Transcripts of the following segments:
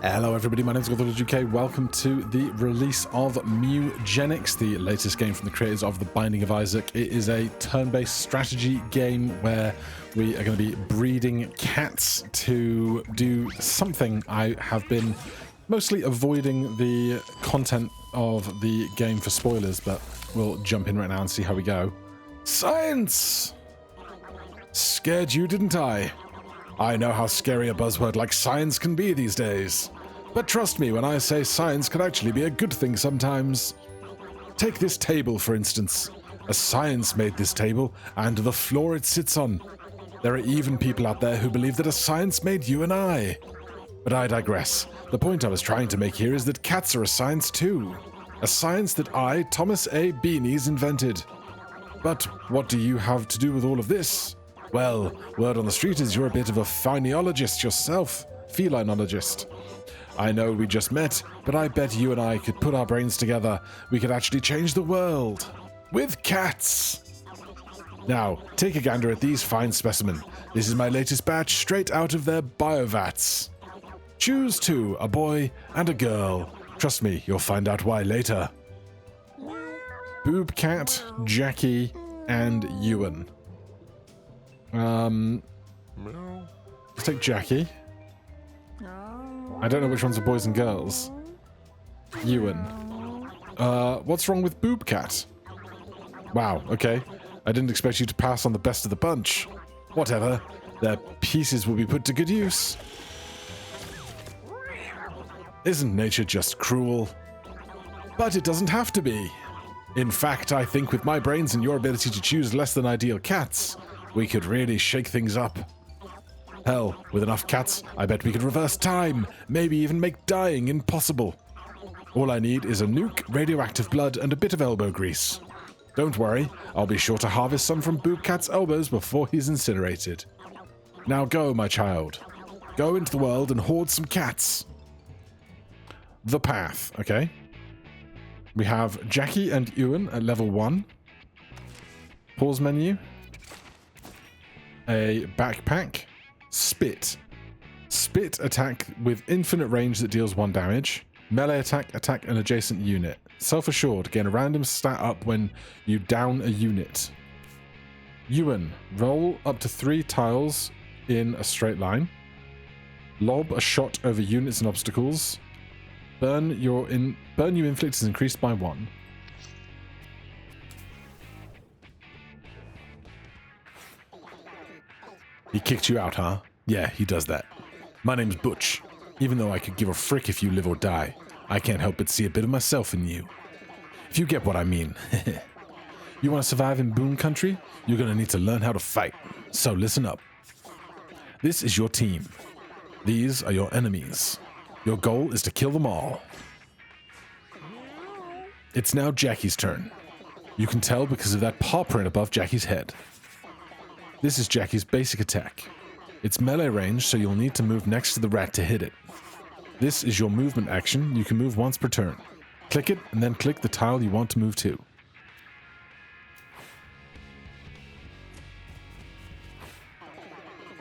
Hello everybody, my name is roguelike. Welcome to the release of Mewgenics, the latest game from the creators of The Binding of Isaac. It is a turn-based strategy game where we are going to be breeding cats to do something. I have been mostly avoiding the content of the game for spoilers, but we'll jump in right now and see how we go. Science! Scared you, didn't I? I know how scary a buzzword like science can be these days. But trust me when I say science can actually be a good thing sometimes. Take this table, for instance. A science made this table, and the floor it sits on. There are even people out there who believe that a science made you and I. But I digress. The point I was trying to make here is that cats are a science too. A science that I, Thomas A. Beanies, invented. But what do you have to do with all of this? Well, word on the street is you're a bit of a phenologist yourself. Felinologist. I know we just met, but I bet you and I could put our brains together. We could actually change the world. With cats! Now, take a gander at these fine specimens. This is my latest batch straight out of their biovats. Choose two, a boy and a girl. Trust me, you'll find out why later. Boob Cat, Jackie, and Ewan. Let's take Jackie. I don't know which ones are boys and girls. Ewan. What's wrong with Boob Cat? Wow, okay. I didn't expect you to pass on the best of the bunch. Whatever. Their pieces will be put to good use. Isn't nature just cruel? But it doesn't have to be. In fact, I think with my brains and your ability to choose less than ideal cats, we could really shake things up. Hell, with enough cats, I bet we could reverse time, maybe even make dying impossible. All I need is a nuke, radioactive blood, and a bit of elbow grease. Don't worry, I'll be sure to harvest some from Boob Cat's elbows before he's incinerated. Now go, my child. Go into the world and hoard some cats. The path, okay? We have Jackie and Ewan at level 1. Pause menu. A backpack. Spit. Spit attack with infinite range that deals 1 damage. Melee attack an adjacent unit. Self-assured, gain a random stat up when you down a unit. Ewan, roll up to 3 tiles in a straight line. Lob a shot over units and obstacles. Burn you inflict is increased by 1. He kicked you out, huh? Yeah, he does that. My name's Butch. Even though I could give a frick if you live or die, I can't help but see a bit of myself in you. If you get what I mean. You want to survive in Boon Country? You're going to need to learn how to fight. So listen up. This is your team. These are your enemies. Your goal is to kill them all. It's now Jackie's turn. You can tell because of that paw print above Jackie's head. This is Jackie's basic attack. It's melee range, so you'll need to move next to the rat to hit it. This is your movement action. You can move once per turn. Click it, and then click the tile you want to move to.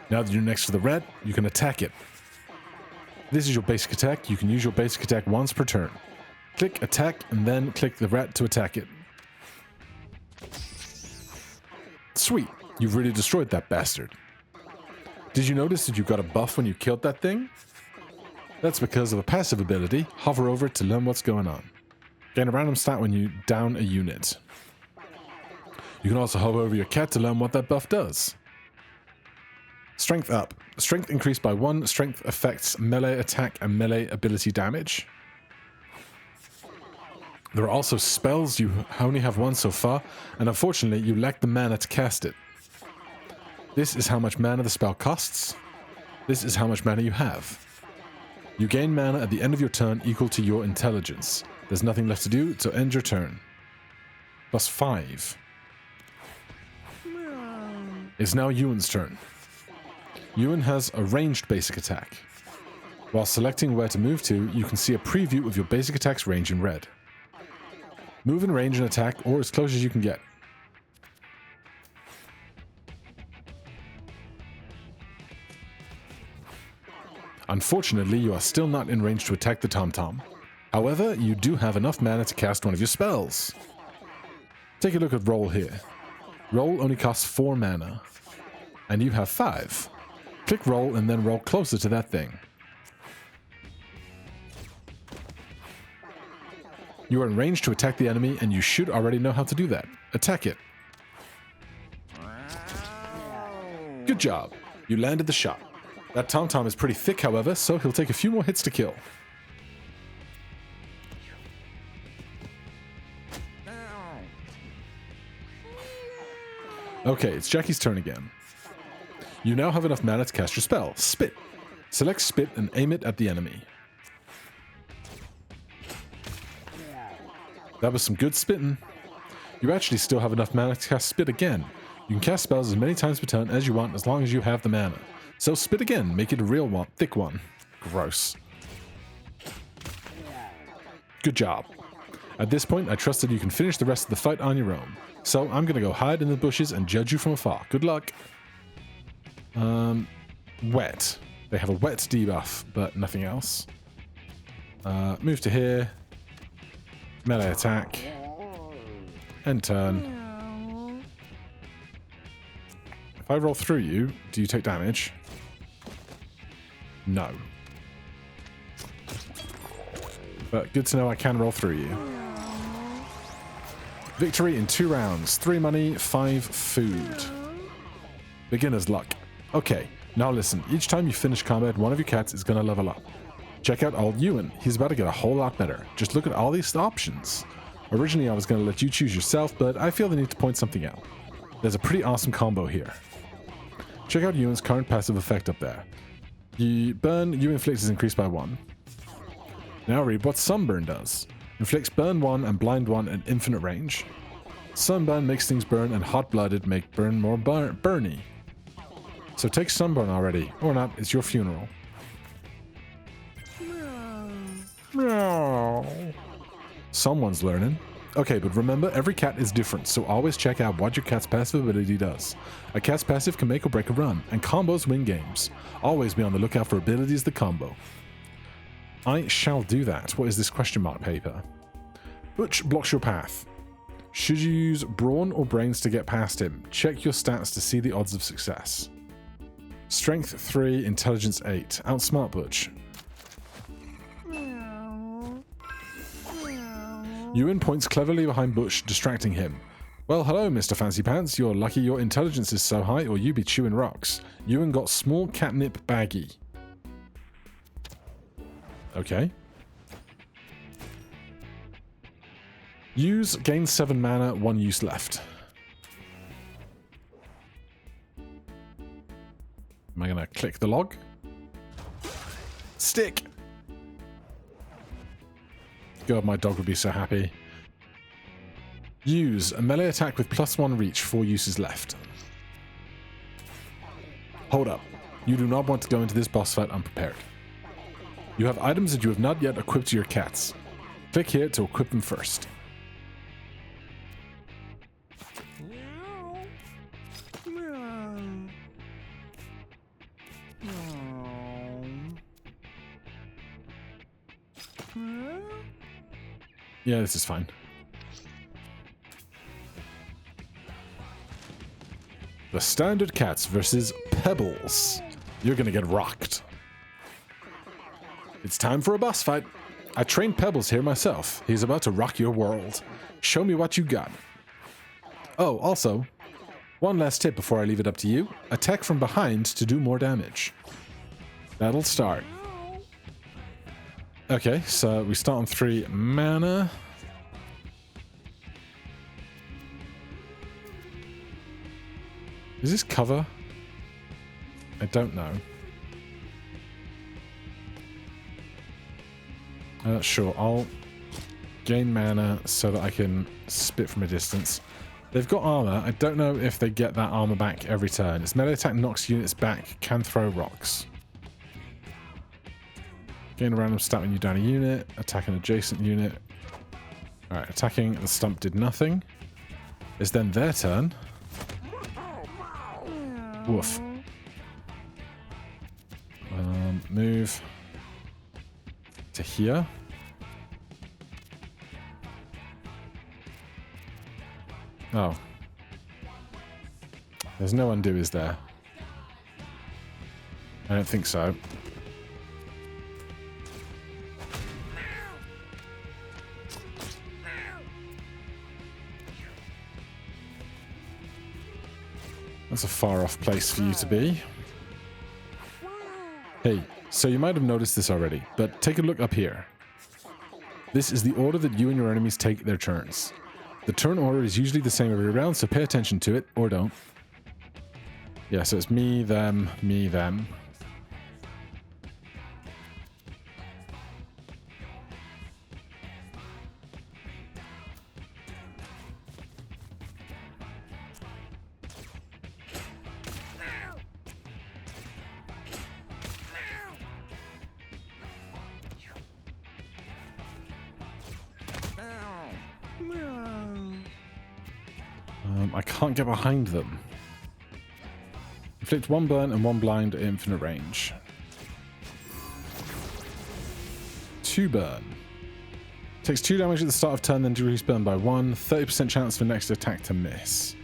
Now that you're next to the rat, you can attack it. This is your basic attack. You can use your basic attack once per turn. Click attack, and then click the rat to attack it. Sweet. You've really destroyed that bastard. Did you notice that you got a buff when you killed that thing? That's because of a passive ability. Hover over it to learn what's going on. Gain a random stat when you down a unit. You can also hover over your cat to learn what that buff does. Strength up. Strength increased by 1. Strength affects melee attack and melee ability damage. There are also spells. You only have 1 so far, and unfortunately you lack the mana to cast it. This is how much mana the spell costs. This is how much mana you have. You gain mana at the end of your turn equal to your intelligence. There's nothing left to do, so end your turn. Plus 5. It's now Ewan's turn. Ewan has a ranged basic attack. While selecting where to move to, you can see a preview of your basic attack's range in red. Move in range and attack, or as close as you can get. Unfortunately, you are still not in range to attack the Tom-Tom. However, you do have enough mana to cast one of your spells. Take a look at Roll here. Roll only costs 4 mana, and you have 5. Click Roll and then roll closer to that thing. You are in range to attack the enemy, and you should already know how to do that. Attack it. Good job. You landed the shot. That Tom-Tom is pretty thick, however, so he'll take a few more hits to kill. Okay, it's Jackie's turn again. You now have enough mana to cast your spell, Spit. Select Spit and aim it at the enemy. That was some good spitting. You actually still have enough mana to cast Spit again. You can cast spells as many times per turn as you want as long as you have the mana. So spit again, make it a real one, thick one. Gross. Good job. At this point, I trust that you can finish the rest of the fight on your own. So I'm gonna go hide in the bushes and judge you from afar. Good luck. Wet. They have a wet debuff, but nothing else. Move to here. Melee attack. End turn. If I roll through you, do you take damage? No. But good to know I can roll through you. Victory in 2 rounds. 3 money, 5 food. Beginner's luck. Okay, now listen. Each time you finish combat, one of your cats is gonna level up. Check out old Ewan. He's about to get a whole lot better. Just look at all these options. Originally, I was gonna let you choose yourself, but I feel the need to point something out. There's a pretty awesome combo here. Check out Ewan's current passive effect up there. You burn, you inflict is increased by 1. Now read what Sunburn does. Inflicts burn 1 and blind 1 at infinite range. Sunburn makes things burn, and hot-blooded make burn more burny. So take Sunburn already. Or not, it's your funeral. Meow. Someone's learning. Okay, but remember, every cat is different, so always check out what your cat's passive ability does. A cat's passive can make or break a run, and combos win games. Always be on the lookout for abilities that combo. I shall do that. What is this question mark paper? Which blocks your path? Should you use brawn or brains to get past him? Check your stats to see the odds of success. Strength 3, intelligence 8. Outsmart Butch. Ewan points cleverly behind Butch, distracting him. Well, hello, Mr. Fancy Pants. You're lucky your intelligence is so high, or you be chewing rocks. Ewan got small catnip baggy. Okay. Use, gain 7 mana, 1 use left. Am I gonna click the log? Stick! God, my dog would be so happy. Use a melee attack with +1 reach, 4 uses left. Hold up. You do not want to go into this boss fight unprepared. You have items that you have not yet equipped to your cats. Click here to equip them first. Yeah, this is fine. The standard cats versus Pebbles. You're gonna get rocked. It's time for a boss fight. I trained Pebbles here myself. He's about to rock your world. Show me what you got. Oh, also, one last tip before I leave it up to you. Attack from behind to do more damage. That'll start. Okay, so we start on 3 mana. Is this cover? I don't know. Sure, I'll gain mana so that I can spit from a distance. They've got armor. I don't know if they get that armor back every turn. Its melee attack knocks units back, can throw rocks. Gain a random stat when you down a unit. Attack an adjacent unit. Alright, attacking the stump did nothing. It's then their turn. Woof. move to here. Oh. There's no undo, is there? I don't think so. That's a far off place for you to be. Hey, so you might have noticed this already, but take a look up here. This is the order that you and your enemies take their turns. The turn order is usually the same every round, so pay attention to it, or don't. Yeah, so it's me, them, me, them. I can't get behind them. Inflict 1 burn and 1 blind at infinite range. 2 burn. Takes 2 damage at the start of turn, then decrease burn by 1. 30% chance for next attack to miss.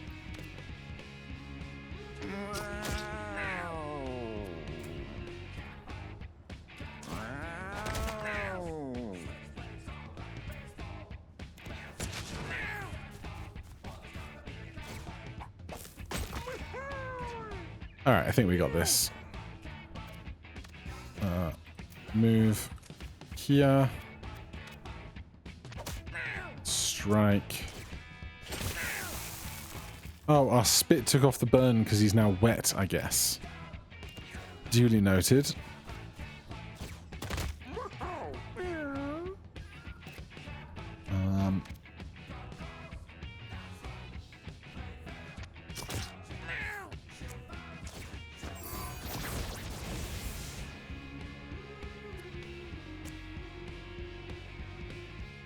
Alright, I think we got this. Move here. Strike. Oh, our spit took off the burn because he's now wet, I guess. Duly noted.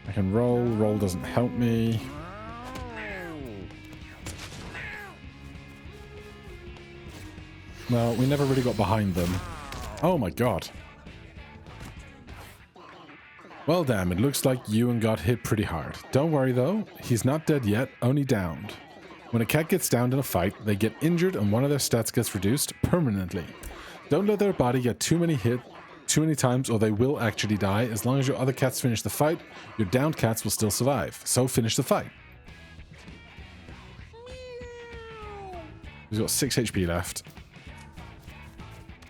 I can roll. Roll doesn't help me. No, we never really got behind them. Oh my god. Well, damn, it looks like Ewan got hit pretty hard. Don't worry though, he's not dead yet, only downed. When a cat gets downed in a fight, they get injured and one of their stats gets reduced permanently. Don't let their body get too many times or they will actually die. As long as your other cats finish the fight, your downed cats will still survive. So finish the fight. He's got 6 HP left.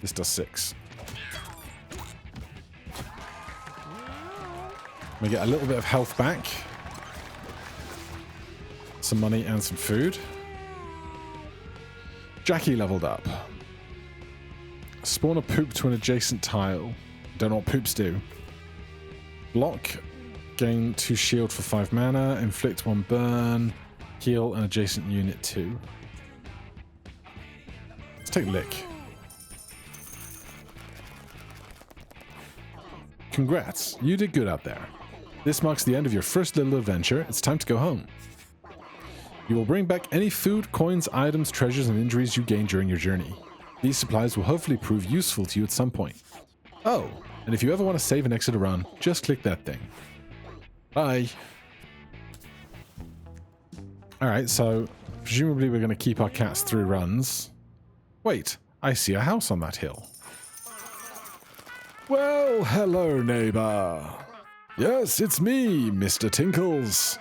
This does 6. We get a little bit of health back. Some money and some food. Jackie leveled up. Spawn a poop to an adjacent tile. Don't know what poops do. Block. Gain 2 shield for 5 mana. Inflict 1 burn. Heal an adjacent unit 2. Let's take Lick. Congrats, you did good out there. This marks the end of your first little adventure. It's time to go home. You will bring back any food, coins, items, treasures, and injuries you gain during your journey. These supplies will hopefully prove useful to you at some point. Oh, and if you ever want to save and exit a run, just click that thing. Bye. Alright, so presumably we're going to keep our cats through runs. Wait, I see a house on that hill. Well, hello, neighbor. Yes, it's me, Mr. Tinkles.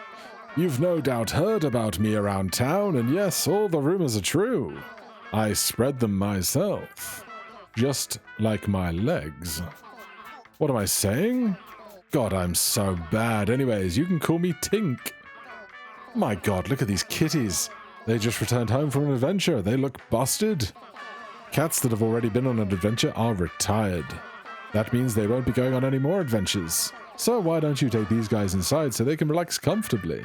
You've no doubt heard about me around town, and yes, all the rumors are true. I spread them myself. Just like my legs. What am I saying? God, I'm so bad. Anyways, you can call me Tink. My god, look at these kitties. They just returned home from an adventure. They look busted. Cats that have already been on an adventure are retired. That means they won't be going on any more adventures. So why don't you take these guys inside so they can relax comfortably?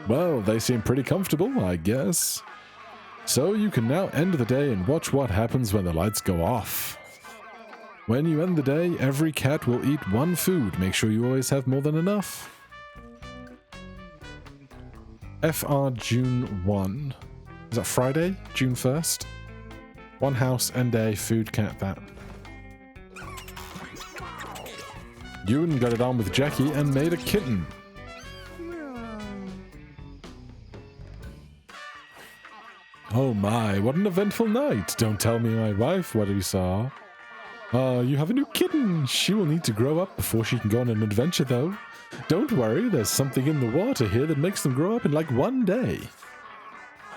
Well, they seem pretty comfortable, I guess. So you can now end the day and watch what happens when the lights go off. When you end the day, every cat will eat 1 food. Make sure you always have more than enough. FR June 1. Is that Friday? June 1st? One house and a food cat that. Ewan got it on with Jackie and made a kitten. Oh my, what an eventful night. Don't tell me, my wife, what we saw. You have a new kitten. She will need to grow up before she can go on an adventure, though. Don't worry, there's something in the water here that makes them grow up in like one day.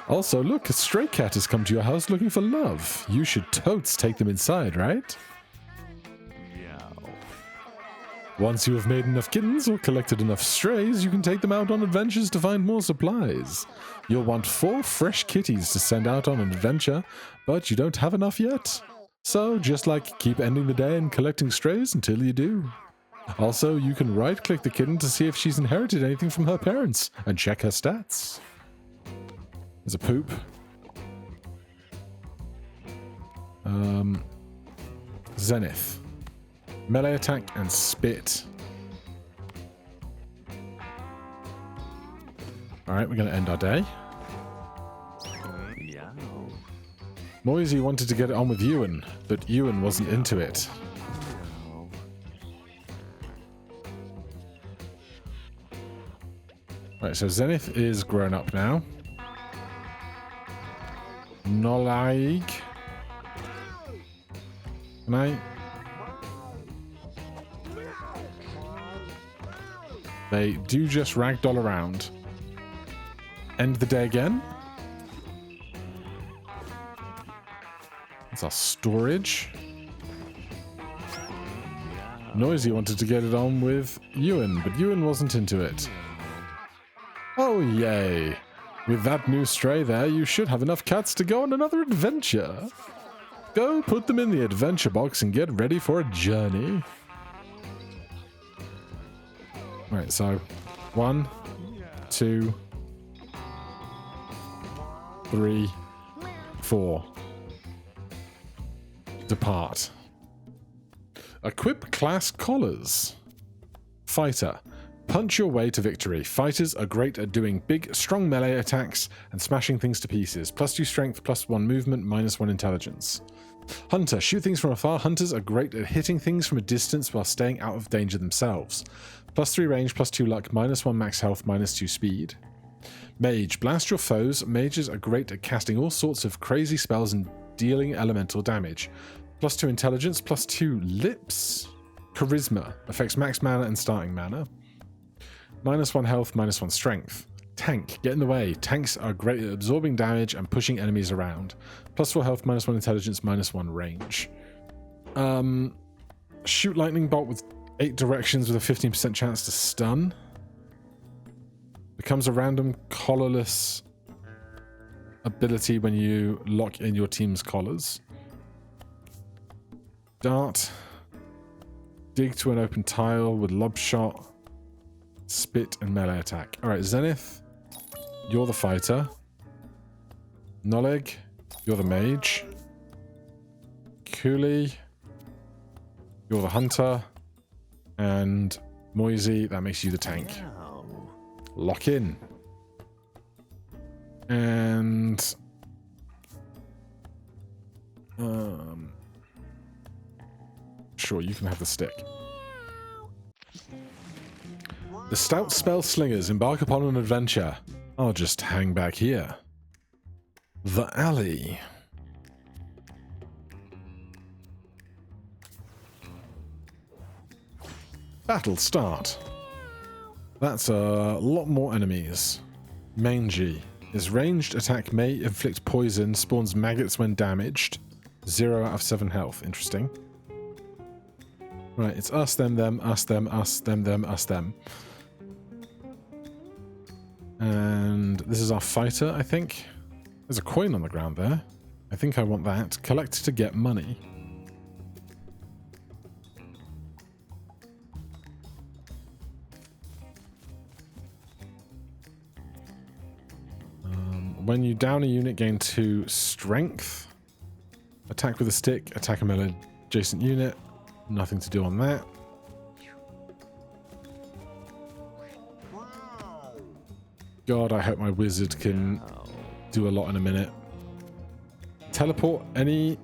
Also, look, a stray cat has come to your house looking for love. You should totes take them inside, right? Once you have made enough kittens or collected enough strays, you can take them out on adventures to find more supplies. You'll want 4 fresh kitties to send out on an adventure, but you don't have enough yet. So, just like, keep ending the day and collecting strays until you do. Also, you can right-click the kitten to see if she's inherited anything from her parents, and check her stats. There's a poop. Zenith. Melee attack and spit. Alright, we're going to end our day. Moisey wanted to get it on with Ewan, but Ewan wasn't into it. Right, so Zenith is grown up now. Nigh. Nigh. They do just ragdoll around. End the day again. That's our storage. Noisy wanted to get it on with Ewan, but Ewan wasn't into it. Oh, yay. With that new stray there, you should have enough cats to go on another adventure. Go put them in the adventure box and get ready for a journey. Right, so 1, 2, 3, 4. Depart. Equip class collars. Fighter. Punch your way to victory. Fighters are great at doing big, strong melee attacks and smashing things to pieces. +2 strength, +1 movement, -1 intelligence. Hunter. Shoot things from afar. Hunters are great at hitting things from a distance while staying out of danger themselves. +3 range, +2 luck, -1 max health, -2 speed. Mage. Blast your foes. Mages are great at casting all sorts of crazy spells and dealing elemental damage. +2 intelligence, +2 lips. Charisma. Affects max mana and starting mana. -1 health, -1 strength. Tank. Get in the way. Tanks are great at absorbing damage and pushing enemies around. +4 health, -1 intelligence, -1 range. Shoot lightning bolt with 8 directions with a 15% chance to stun. Becomes a random collarless ability when you lock in your team's collars. Dart. Dig to an open tile with lob shot. Spit and melee attack. Alright, Zenith, you're the fighter. Noleg, you're the mage. Cooley, you're the hunter. And Moisey, that makes you the tank. Lock in. And sure, you can have the stick. The stout spell slingers embark upon an adventure. I'll just hang back here. The alley. Battle start. That's a lot more enemies. Mangy. His ranged attack may inflict poison, spawns maggots when damaged. 0 out of 7 health. Interesting. Right, it's us, them, us, them, us, them, us, them. And this is our fighter, I think. There's a coin on the ground there. I think I want that. Collect to get money. When you down a unit, gain 2 strength. Attack with a stick, attack a melee adjacent unit. Nothing to do on that. God, I hope my wizard can do a lot in a minute. teleport any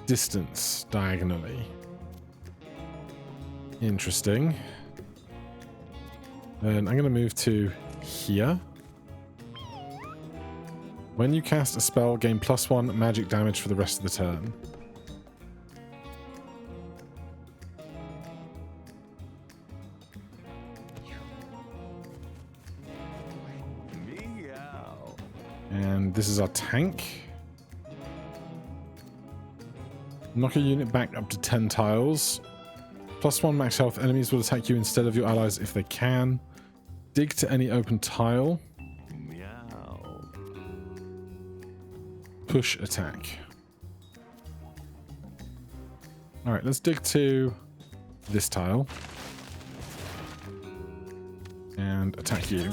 distance diagonally. Interesting. Then I'm going to move to here. When you cast a spell, gain +1 magic damage for the rest of the turn. And this is our tank. Knock a unit back up to 10 tiles. +1 max health. Enemies will attack you instead of your allies if they can. Dig to any open tile. Push attack. Alright, let's dig to this tile. And attack you.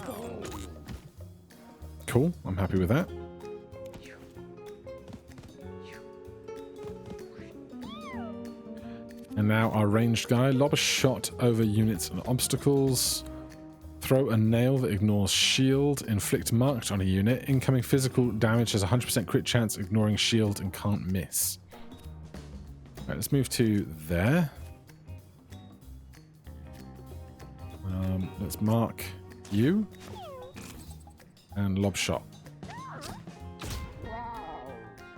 Cool, I'm happy with that. And now our ranged guy. Lob a shot over units and obstacles. Throw a nail that ignores shield. Inflict marked on a unit. Incoming physical damage has a 100% crit chance, ignoring shield and can't miss. Right, let's move to there. Let's mark you. And lob shot.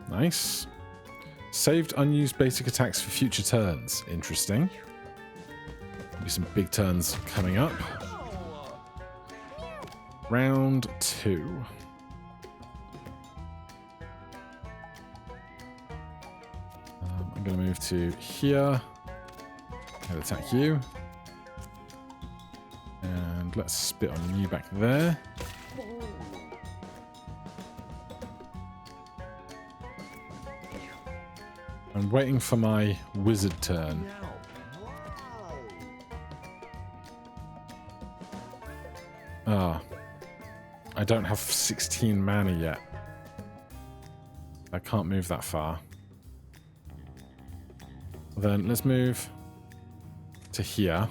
Nice. Saved unused basic attacks for future turns. Interesting. Maybe some big turns coming up. Round 2. I'm going to move to here. I'll attack you. And let's spit on you back there. I'm waiting for my wizard turn. Ah. I don't have 16 mana yet. I can't move that far. Then let's move to here.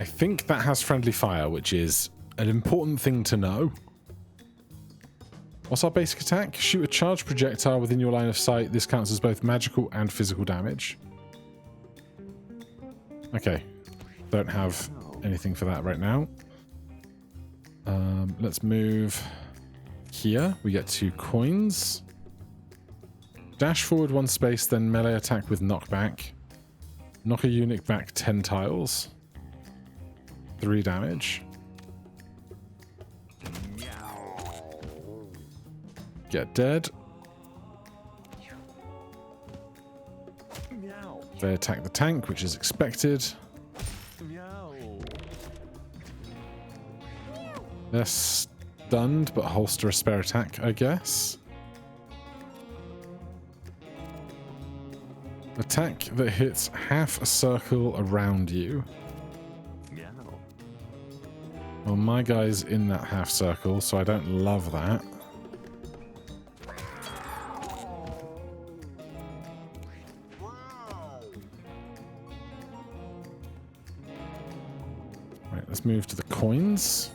I think that has friendly fire, which is an important thing to know. What's our basic attack? Shoot a charged projectile within your line of sight. This counts as both magical and physical damage. Okay. Don't have anything for that right now. Let's move here. We get 2 coins. Dash forward 1 space, then melee attack with knockback. Knock a unit back 10 tiles. 3 damage. Get dead. They attack the tank, which is expected. They're stunned, but holster a spare attack, I guess. Attack that hits half a circle around you. Well, my guy's in that half circle, so I don't love that. Right, let's move to the coins.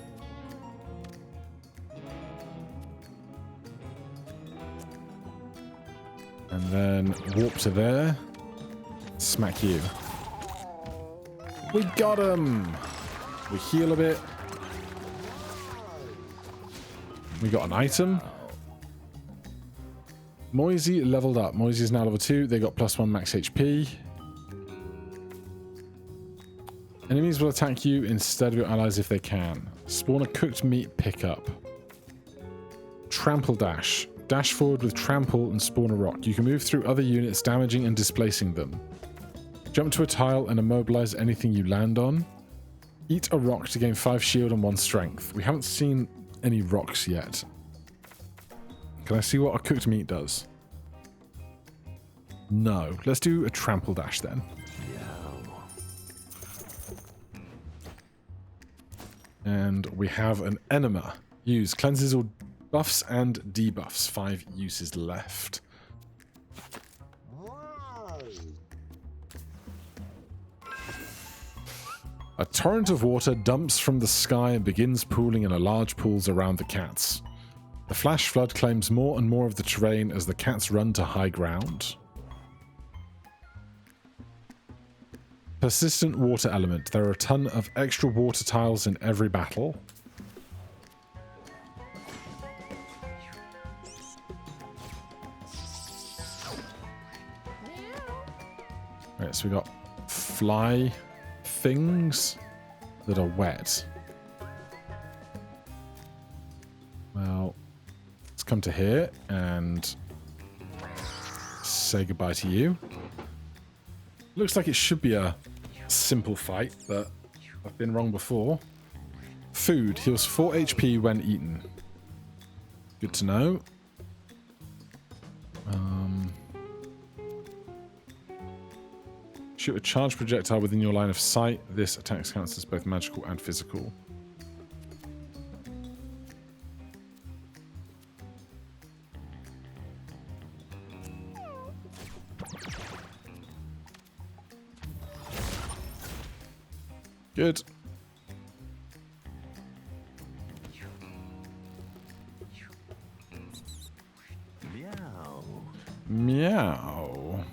And then warp to there. Smack you. We got him! We heal a bit. We got an item. Moisey leveled up. Moisey is now level 2. They got +1 max HP. Enemies will attack you instead of your allies if they can. Spawn a cooked meat pickup. Trample dash. Dash forward with trample and spawn a rock. You can move through other units, damaging and displacing them. Jump to a tile and immobilize anything you land on. Eat a rock to gain 5 shield and 1 strength. We haven't seen any rocks yet. Can I see what a cooked meat does? No. Let's do a trample dash then. And we have an enema. Use. Cleanses all buffs and debuffs. 5 uses left. A torrent of water dumps from the sky and begins pooling in a large pools around the cats. The flash flood claims more and more of the terrain as the cats run to high ground. Persistent water element. There are a ton of extra water tiles in every battle. Right, so we got fly things that are wet. Well, let's come to here and say goodbye to you. Looks like it should be a simple fight, but I've been wrong before. Food heals 4 HP when eaten. Good to know. Shoot a charged projectile within your line of sight. This attack counts as both magical and physical. Good. Meow. Meow.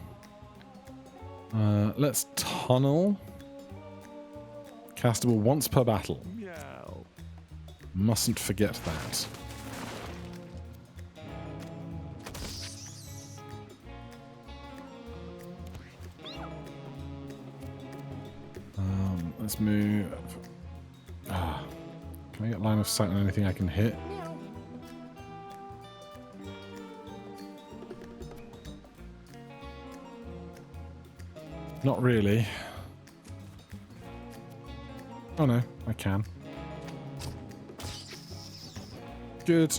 Let's tunnel. Castable once per battle. Meow. Mustn't forget that. Let's move. Can I get line of sight on anything I can hit? Not really. Oh no, I can. Good.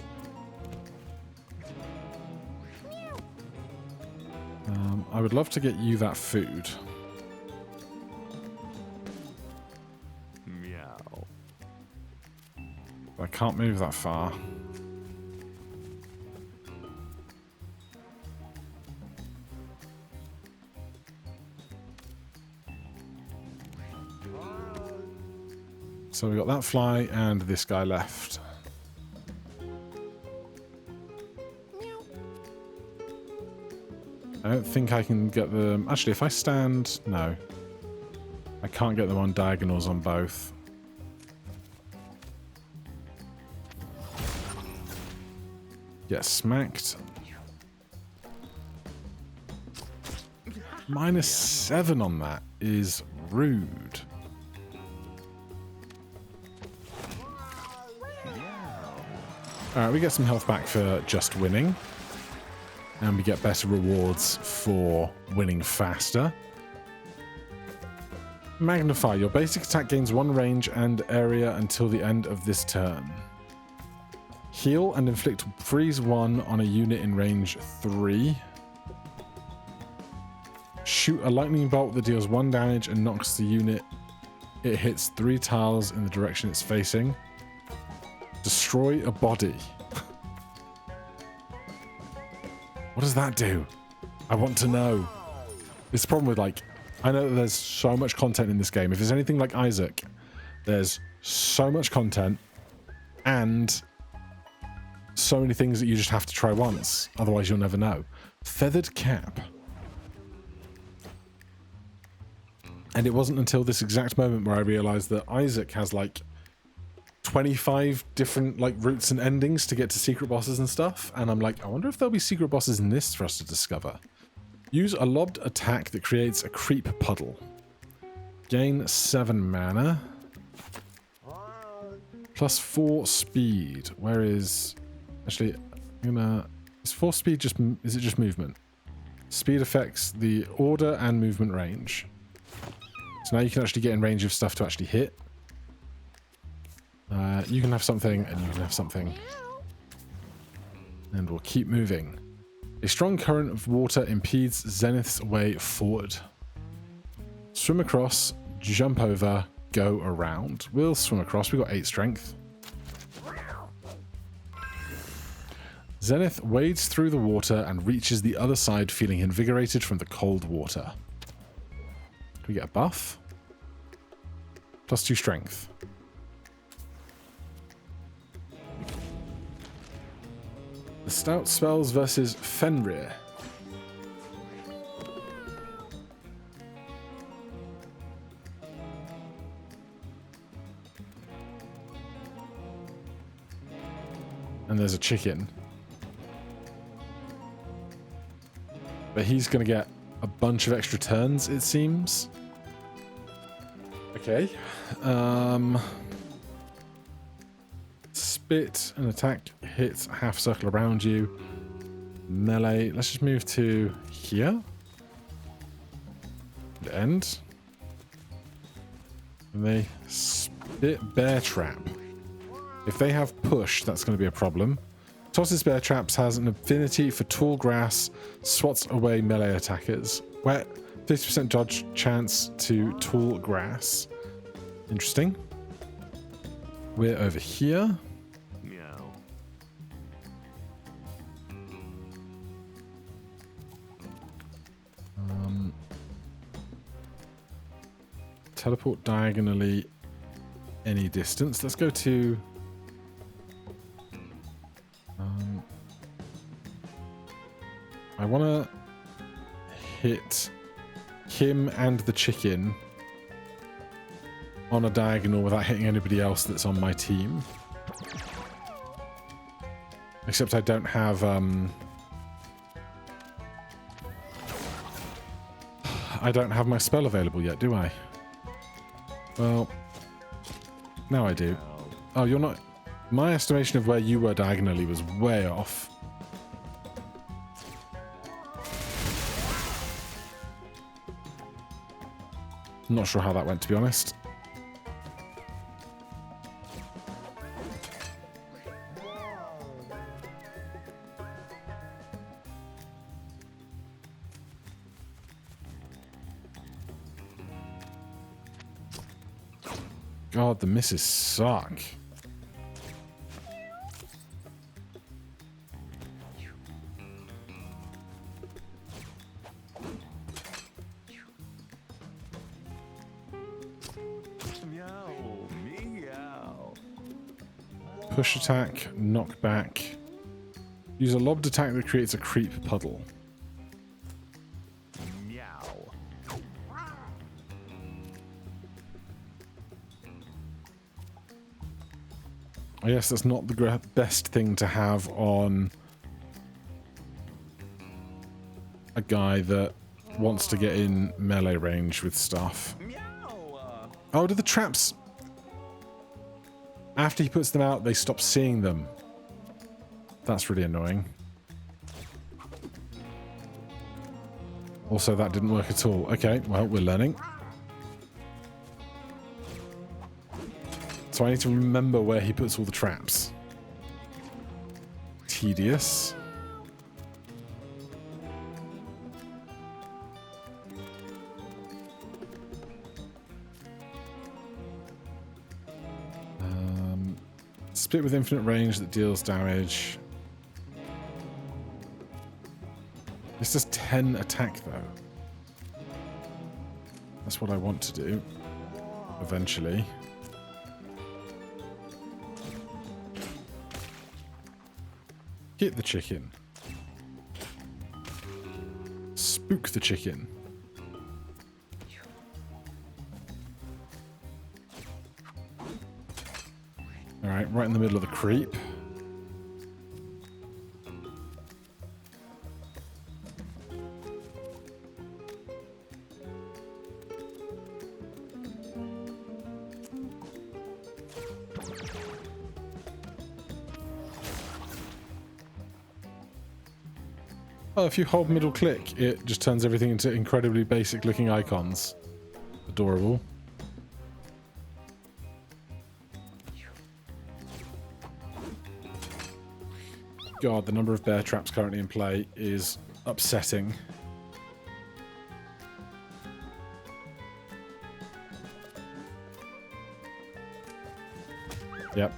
I would love to get you that food. Meow. I can't move that far. So we got that fly and this guy left. I don't think I can get them. Actually, if I stand, no. I can't get them on diagonals on both. Get smacked. -7 on that is rude. Alright, we get some health back for just winning. And we get better rewards for winning faster. Magnify. Your basic attack gains 1 range and area until the end of this turn. Heal and inflict freeze 1 on a unit in range 3. Shoot a lightning bolt that deals 1 damage and knocks the unit it hits 3 tiles in the direction it's facing. Destroy a body. What does that do? I want to know. It's the problem with, like, I know that there's so much content in this game. If there's anything like Isaac, there's so much content and so many things that you just have to try once. Otherwise, you'll never know. Feathered cap. And it wasn't until this exact moment where I realized that Isaac has, like, 25 different like routes and endings to get to secret bosses and stuff, and I'm like, I wonder if there'll be secret bosses in this for us to discover. Use a lobbed attack that creates a creep puddle. Gain 7 mana. Plus 4 speed. Where is... Actually, I'm gonna... Is 4 speed just... Is it just movement? Speed affects the order and movement range. So now you can actually get in range of stuff to actually hit. You can have something, and you can have something. And we'll keep moving. A strong current of water impedes Zenith's way forward. Swim across, jump over, go around. We'll swim across. We've got 8 strength. Zenith wades through the water and reaches the other side, feeling invigorated from the cold water. Can we get a buff? +2 strength. The stout spells versus Fenrir. And there's a chicken. But he's going to get a bunch of extra turns, it seems. Okay. Spit and attack hits half circle around you. Melee. Let's just move to here. The end. And they spit bear trap. If they have push, that's going to be a problem. Tosses bear traps has an affinity for tall grass, swats away melee attackers. Wet, 50% dodge chance to tall grass. Interesting. We're over here. Meow. Teleport diagonally any distance. Let's go to... I want to hit him and the chicken on a diagonal without hitting anybody else that's on my team. Except I don't have... I don't have my spell available yet, do I? Well, now I do. Oh, you're not... My estimation of where you were diagonally was way off. I'm not sure how that went, to be honest. God, the misses suck. Push attack, knock back. Use a lobbed attack that creates a creep puddle. Meow. I guess that's not the best thing to have on a guy that wants to get in melee range with stuff. Meow. Oh, do the traps... After he puts them out, they stop seeing them. That's really annoying. Also, that didn't work at all. Okay, well, we're learning. So I need to remember where he puts all the traps. Tedious. Spit with infinite range that deals damage. This does 10 attack, though. That's what I want to do. Eventually. Hit the chicken. Spook the chicken. Alright, right in the middle of the creep. Oh, if you hold middle click, it just turns everything into incredibly basic looking icons. Adorable. God, the number of bear traps currently in play is upsetting. Yep.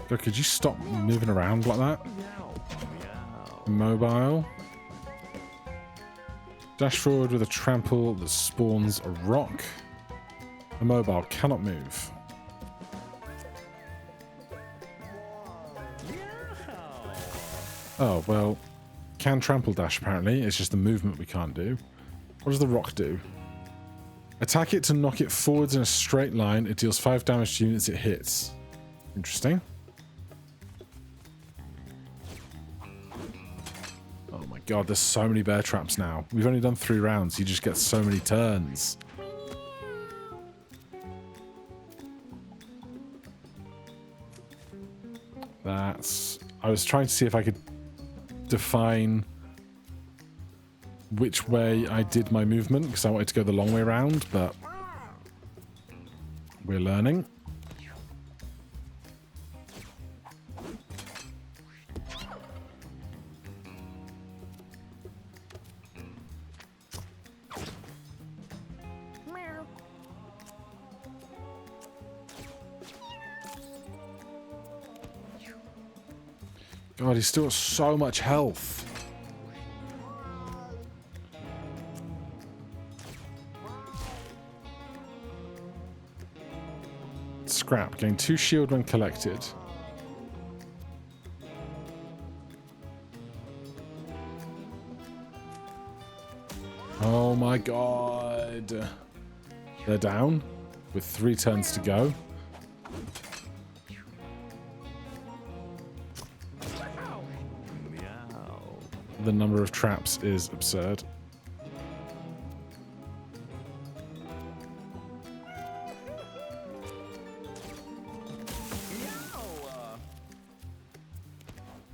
God, could you stop moving around like that? Meow. Meow. Mobile. Dash forward with a trample that spawns a rock. A mobile cannot move. Oh, well, can trample dash apparently. It's just the movement we can't do. What does the rock do? Attack it to knock it forwards in a straight line. It deals 5 damage to units it hits. Interesting. Oh my god, there's so many bear traps now. We've only done 3 rounds. You just get so many turns. That's... I was trying to see if I could define which way I did my movement because I wanted to go the long way around, but we're learning. God, he's still got so much health. Scrap. Gain 2 shield when collected. Oh my god. They're down with 3 turns to go. The number of traps is absurd.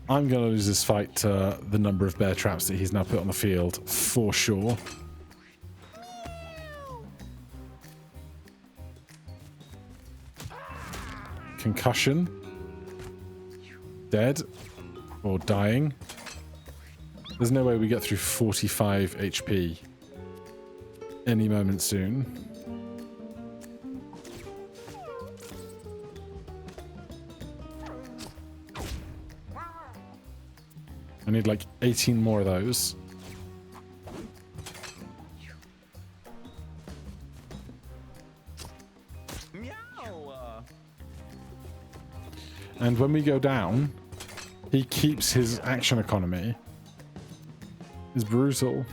I'm going to lose this fight to the number of bear traps that he's now put on the field, for sure. Concussion. Dead. Or dying. There's no way we get through 45 HP any moment soon. I need like 18 more of those. And when we go down, he keeps his action economy. It's brutal.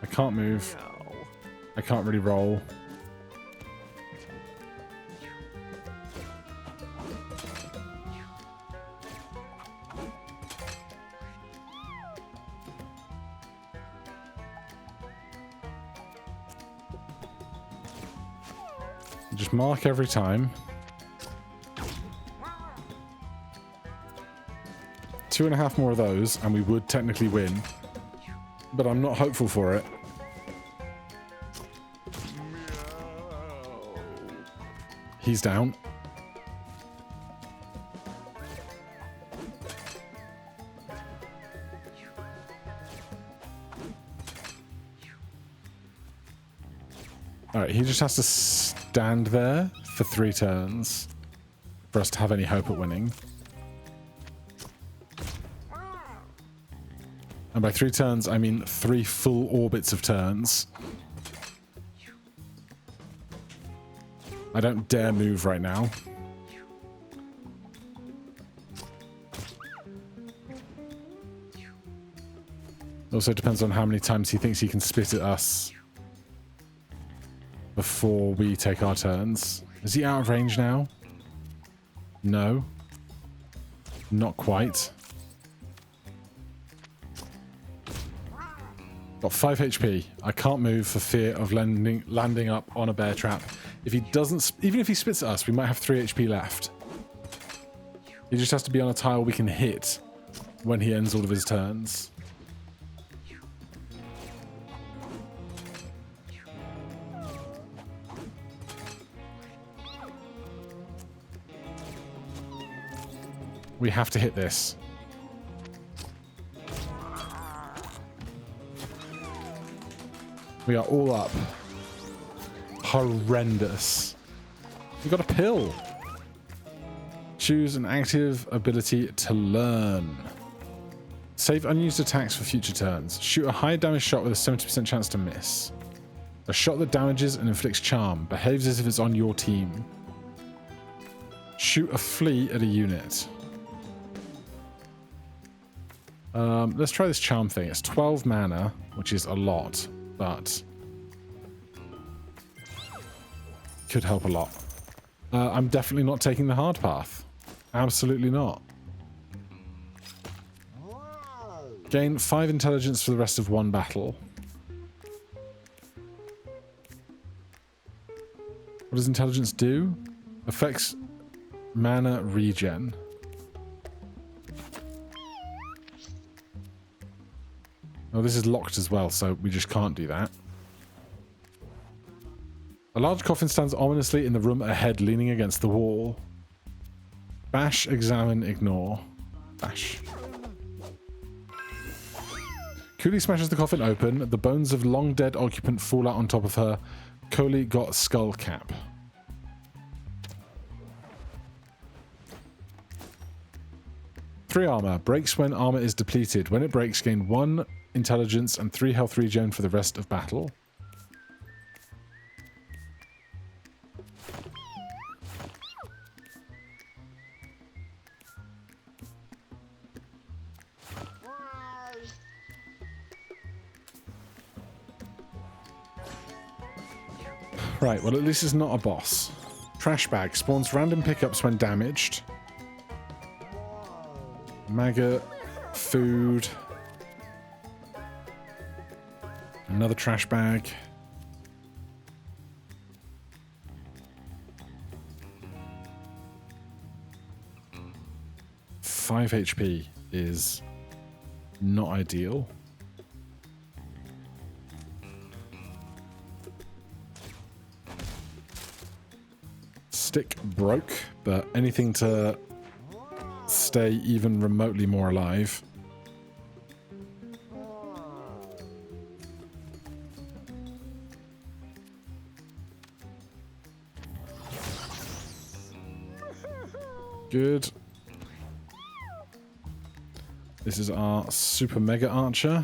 I can't move. I can't really roll. Just mark every time. 2.5 more of those, and we would technically win. But I'm not hopeful for it. He's down. Alright, he just has to stand there for 3 turns for us to have any hope at winning. And by 3 turns, I mean 3 full orbits of turns. I don't dare move right now. Also depends on how many times he thinks he can spit at us before we take our turns. Is he out of range now? No. Not quite. Got 5 HP. I can't move for fear of landing up on a bear trap. If he doesn't, even if he spits at us, we might have 3 HP left. He just has to be on a tile we can hit when he ends all of his turns. We have to hit this. We are all up. Horrendous. We got a pill. Choose an active ability to learn. Save unused attacks for future turns. Shoot a high damage shot with a 70% chance to miss. A shot that damages and inflicts charm. Behaves as if it's on your team. Shoot a flea at a unit. Let's try this charm thing. It's 12 mana, which is a lot, but could help a lot. I'm definitely not taking the hard path. Absolutely not. Gain 5 intelligence for the rest of one battle. What does intelligence do? Affects mana regen. Oh, this is locked as well, so we just can't do that. A large coffin stands ominously in the room ahead, leaning against the wall. Bash, examine, ignore. Bash. Cooley smashes the coffin open. The bones of long-dead occupant fall out on top of her. Cooley got skull cap. Three armor. Breaks when armor is depleted. When it breaks, gain 1 intelligence and 3 health regen for the rest of battle. Right, well at least it's not a boss. Trash bag. Spawns random pickups when damaged. Maggot. Food. Another trash bag. Five HP is not ideal. Stick broke, but anything to stay even remotely more alive. Good. This is our super mega archer.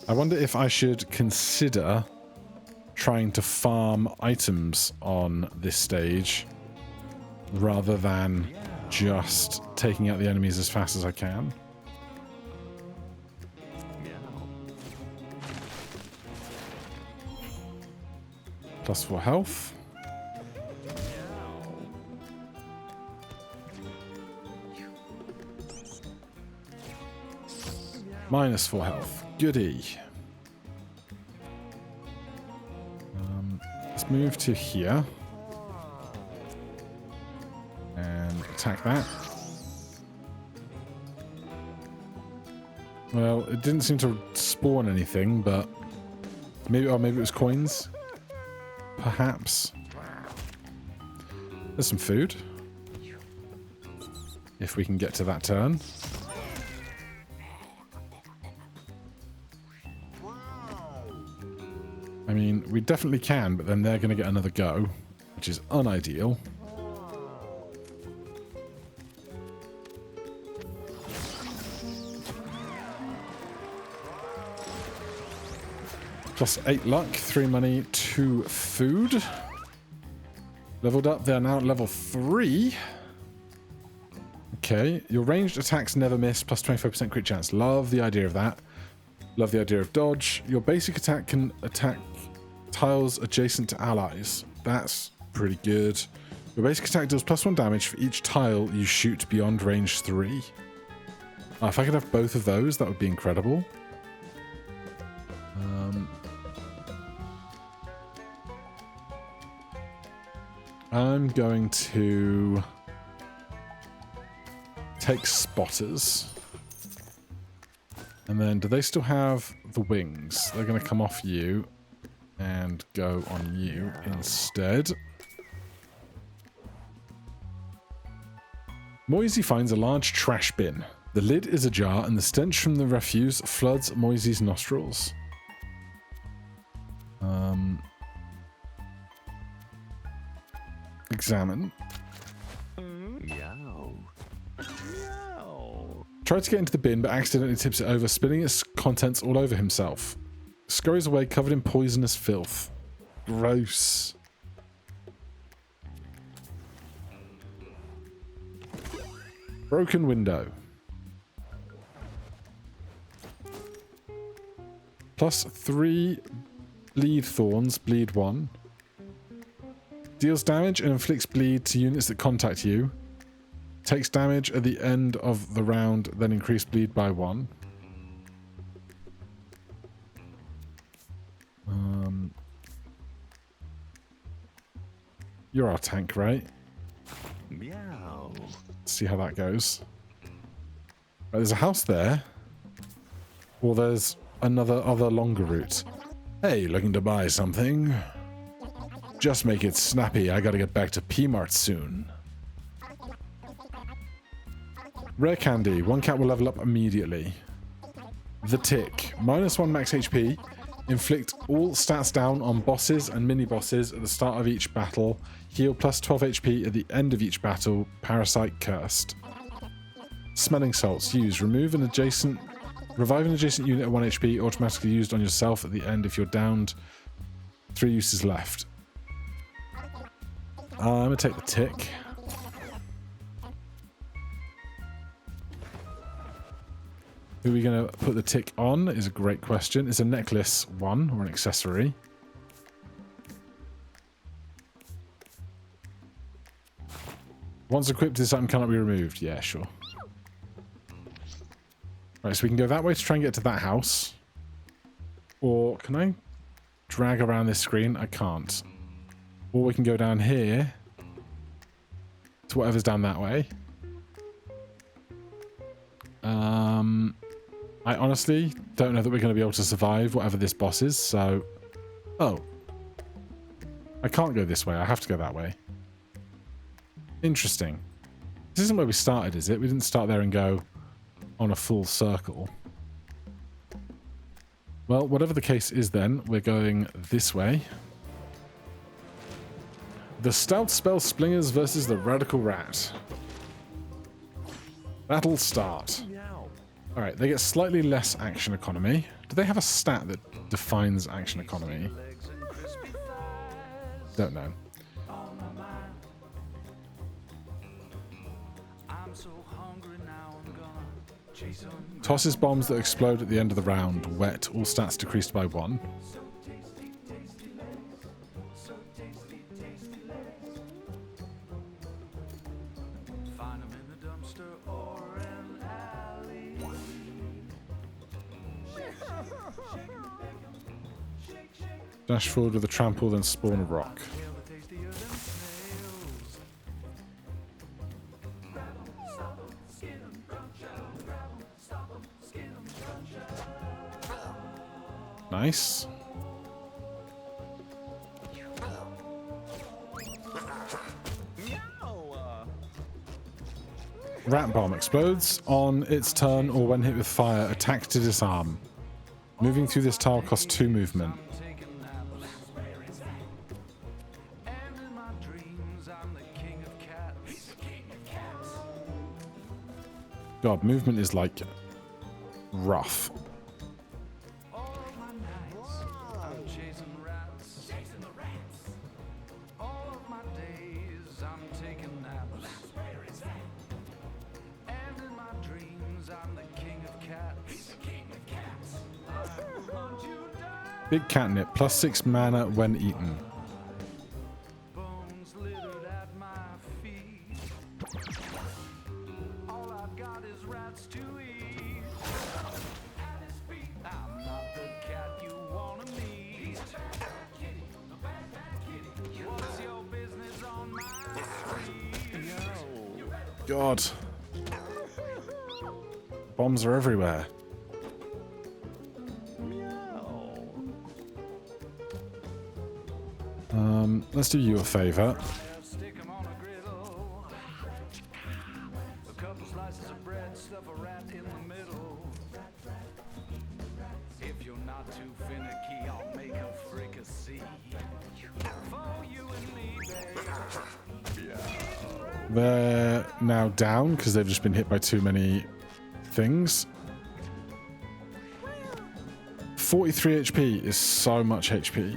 I wonder if I should consider trying to farm items on this stage rather than just taking out the enemies as fast as I can. +4 health. -4 health. Goody. Let's move to here. And attack that. Well, it didn't seem to spawn anything, but maybe, or maybe it was coins. Perhaps. There's some food. If we can get to that turn. I mean, we definitely can, but then they're going to get another go, which is unideal. +8 luck, 3 money, 2 food. Leveled up, they are now at level 3. Okay, your ranged attacks never miss, +25% crit chance. Love the idea of that. Love the idea of dodge. Your basic attack can attack tiles adjacent to allies. That's pretty good. Your basic attack deals +1 damage for each tile you shoot beyond range 3. If I could have both of those, that would be incredible. I'm going to take spotters. And then, do they still have the wings? They're going to come off you and go on you instead. Moisey finds a large trash bin. The lid is ajar and the stench from the refuse floods Moisy's nostrils. Examine. Meow. Meow. Tries to get into the bin but accidentally tips it over, spilling its contents all over himself. Scurries away covered in poisonous filth. Gross. Broken window. Plus 3 bleed thorns, bleed 1. Deals damage and inflicts bleed to units that contact you. Takes damage at the end of the round, then increase bleed by 1. You're our tank, right? Meow. Let's see how that goes. Right, there's a house there. Or there's other longer route. Hey, looking to buy something? Just make it snappy. I gotta get back to P-Mart soon. Rare candy. 1 cat will level up immediately. The Tick. -1 max HP. Inflict all stats down on bosses and mini-bosses at the start of each battle. Heal plus 12 HP at the end of each battle. Parasite Cursed. Smelling Salts. Use. Revive an adjacent unit at 1 HP. Automatically used on yourself at the end if you're downed. 3 uses left. I'm going to take the Tick. Who are we going to put the Tick on is a great question. Is a necklace one or an accessory? Once equipped, this item cannot be removed. Yeah, sure. Right, so we can go that way to try and get to that house. Or can I drag around this screen? I can't. Or we can go down here to whatever's down that way. I honestly don't know that we're going to be able to survive whatever this boss is, so... Oh. I can't go this way. I have to go that way. Interesting. This isn't where we started, is it? We didn't start there and go on a full circle. Well, whatever the case is then, we're going this way. The Stout Spell Splingers versus the Radical Rat. Battle start. Alright, they get slightly less action economy. Do they have a stat that defines action economy? Don't know. Tosses bombs that explode at the end of the round. Wet. All stats decreased by 1. Dash forward with a trample, then spawn a rock. Nice. Rat bomb explodes on its turn or when hit with fire. Attack to disarm. Moving through this tile costs 2 movement. God, movement is like rough. Big catnip, plus 6 mana when eaten. God. Bombs are everywhere. Let's do you a favor. rat in the middle. If you're not too finicky, I'll make a fricassee for you and me, babe. They're now down because they've just been hit by too many things. 43 HP is so much HP.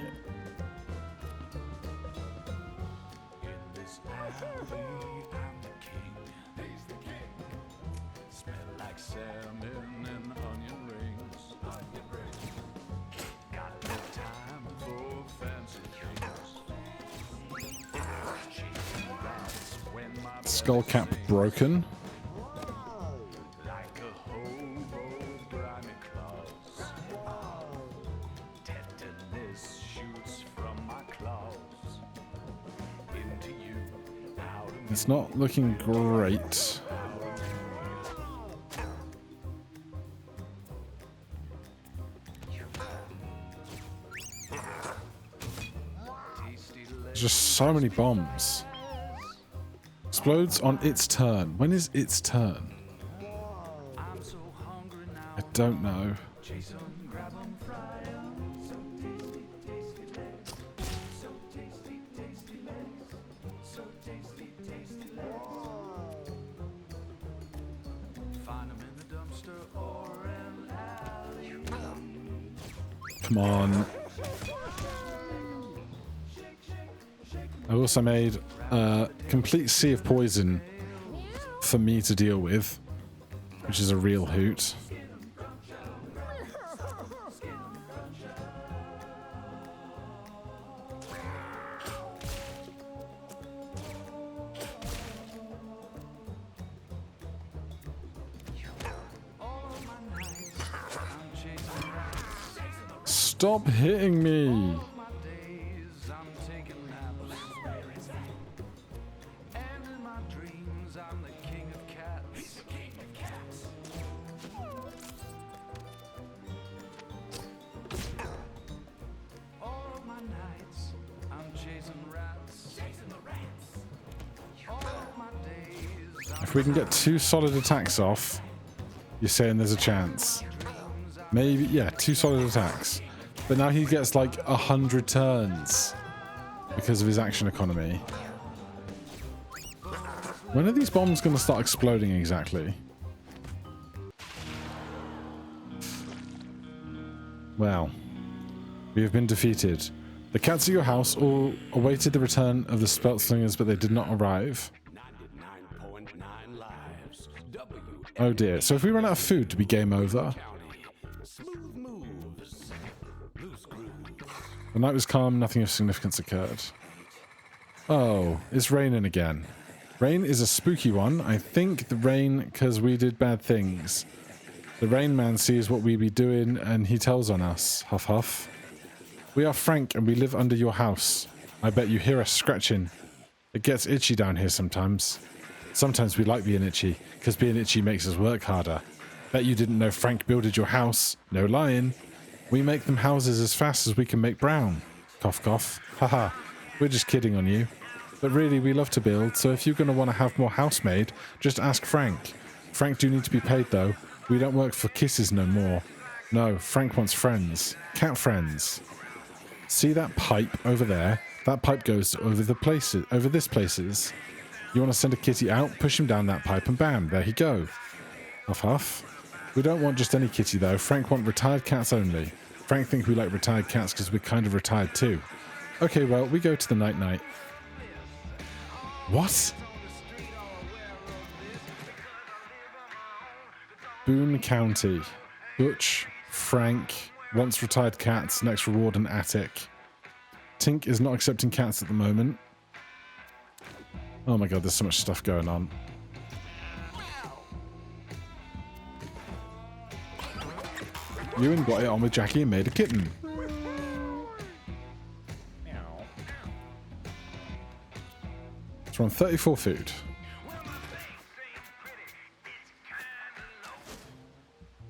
Skull cap broken. It's not looking great. There's just so many bombs. Explodes on its turn. When is its turn? I don't know. Come on. I also made a complete sea of poison for me to deal with, which is a real hoot. Stop hitting me! If we can get 2 solid attacks off, you're saying there's a chance. Maybe, yeah, 2 solid attacks. But now he gets like 100 turns because of his action economy. When are these bombs going to start exploding exactly? Well, we have been defeated. The cats at your house all awaited the return of the spelt slingers, but they did not arrive. Oh dear. So if we run out of food, do we game over? The night was calm, nothing of significance occurred. Oh, it's raining again. Rain is a spooky one. I think the rain because we did bad things. The Rain Man sees what we be doing and he tells on us. Huff huff. We are Frank and we live under your house. I bet you hear us scratching. It gets itchy down here sometimes. Sometimes we like being itchy, because being itchy makes us work harder. Bet you didn't know Frank builded your house. No lying. We make them houses as fast as we can make brown. Cough cough. Haha. We're just kidding on you. But really, we love to build, so if you're going to want to have more house made, just ask Frank. Frank do need to be paid though. We don't work for kisses no more. No, Frank wants friends. Cat friends. See that pipe over there? That pipe goes over the places, over this places. You want to send a kitty out? Push him down that pipe and bam, there he go. Huff huff. We don't want just any kitty though. Frank want retired cats only. Frank think we like retired cats because we're kind of retired too. Okay, well, we go to the night-night. What? Boone County. Butch, Frank, wants retired cats, next reward an attic. Tink is not accepting cats at the moment. Oh my god, there's so much stuff going on. Ewan got it on with Jackie and made a kitten. So we're on 34 food.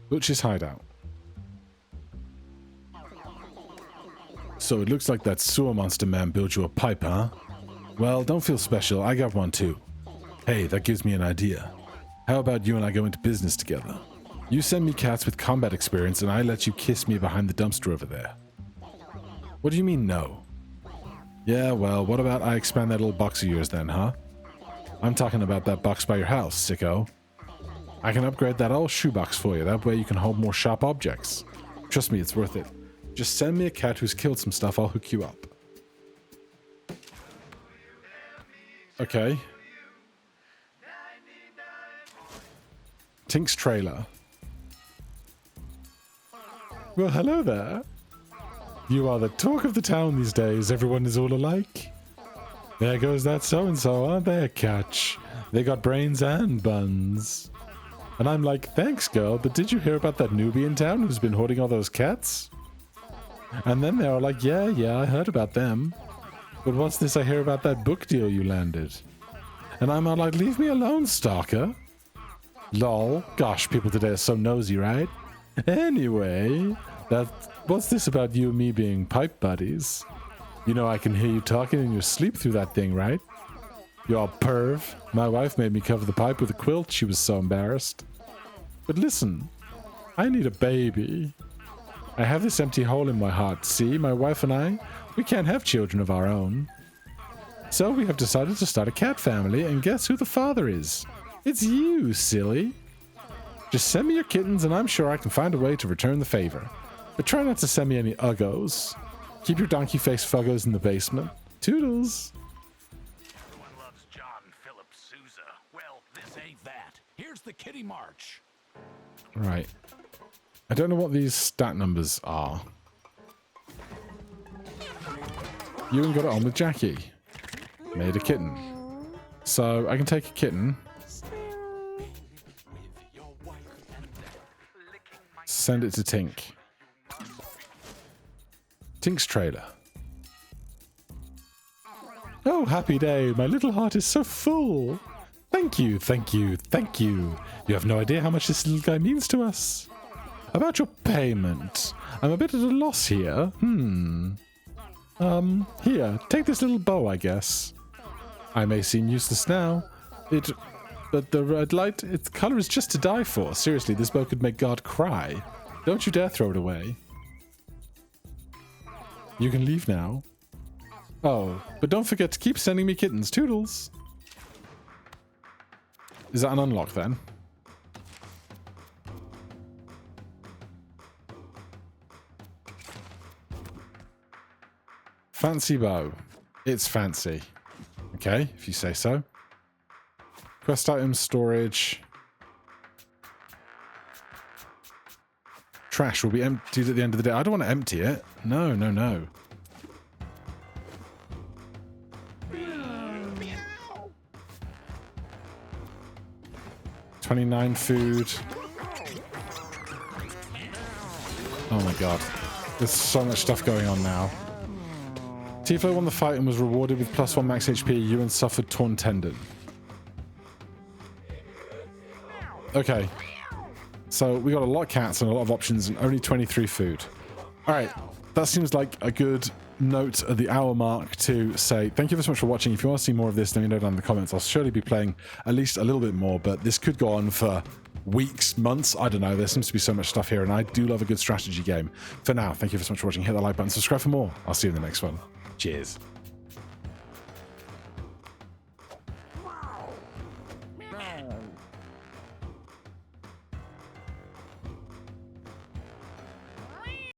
Butch's hideout. So it looks like that sewer monster man built you a pipe, huh? Well, don't feel special. I got one too. Hey, that gives me an idea. How about you and I go into business together? You send me cats with combat experience and I let you kiss me behind the dumpster over there. What do you mean no? Yeah, well, what about I expand that little box of yours then, huh? I'm talking about that box by your house, sicko. I can upgrade that old shoebox for you. That way you can hold more sharp objects. Trust me, it's worth it. Just send me a cat who's killed some stuff, I'll hook you up. Okay. Tink's trailer. Well, hello there. You are the talk of the town these days. Everyone is all alike. There goes that so-and-so, aren't they a catch? They got brains and buns. And I'm like, thanks, girl, but did you hear about that newbie in town who's been hoarding all those cats? And then they were like, yeah, I heard about them. But what's this I hear about that book deal you landed? And I'm all like, leave me alone, stalker. Lol. Gosh, people today are so nosy, right? Anyway, what's this about you and me being pipe buddies? You know I can hear you talking in your sleep through that thing, right? You all perv. My wife made me cover the pipe with a quilt. She was so embarrassed. But listen, I need a baby. I have this empty hole in my heart. See, my wife and I, we can't have children of our own. So we have decided to start a cat family, and guess who the father is? It's you, silly. Just send me your kittens, and I'm sure I can find a way to return the favor. But try not to send me any uggos. Keep your donkey-faced fuggos in the basement. Toodles. Everyone loves John Philip Sousa. Well, this ain't that. Here's the kitty march. Right. I don't know what these stat numbers are. Ewan got it on with Jackie. Made a kitten. So I can take a kitten. Send it to Tink. Tink's trailer. Oh, happy day. My little heart is so full. Thank you, thank you, thank you. You have no idea how much this little guy means to us. About your payment. I'm a bit at a loss here. Here, take this little bow, I guess. I may seem useless now. But the red light, its color is just to die for. Seriously, this bow could make God cry. Don't you dare throw it away. You can leave now. Oh, but don't forget to keep sending me kittens. Toodles. Is that an unlock then? Fancy bow. It's fancy. Okay, if you say so. Quest item storage. Trash will be emptied at the end of the day. I don't want to empty it. No, no, no. $29 food. Oh my god. There's so much stuff going on now. Tifo won the fight and was rewarded with +1 max HP. Ewan suffered torn tendon. Okay. So we got a lot of cats and a lot of options and only 23 food. Alright. That seems like a good note at the hour mark to say thank you so much for watching. If you want to see more of this, let me know down in the comments. I'll surely be playing at least a little bit more, but this could go on for weeks, months, I don't know. There seems to be so much stuff here, and I do love a good strategy game. For now, thank you so much for watching. Hit that like button, subscribe for more. I'll see you in the next one. Cheers.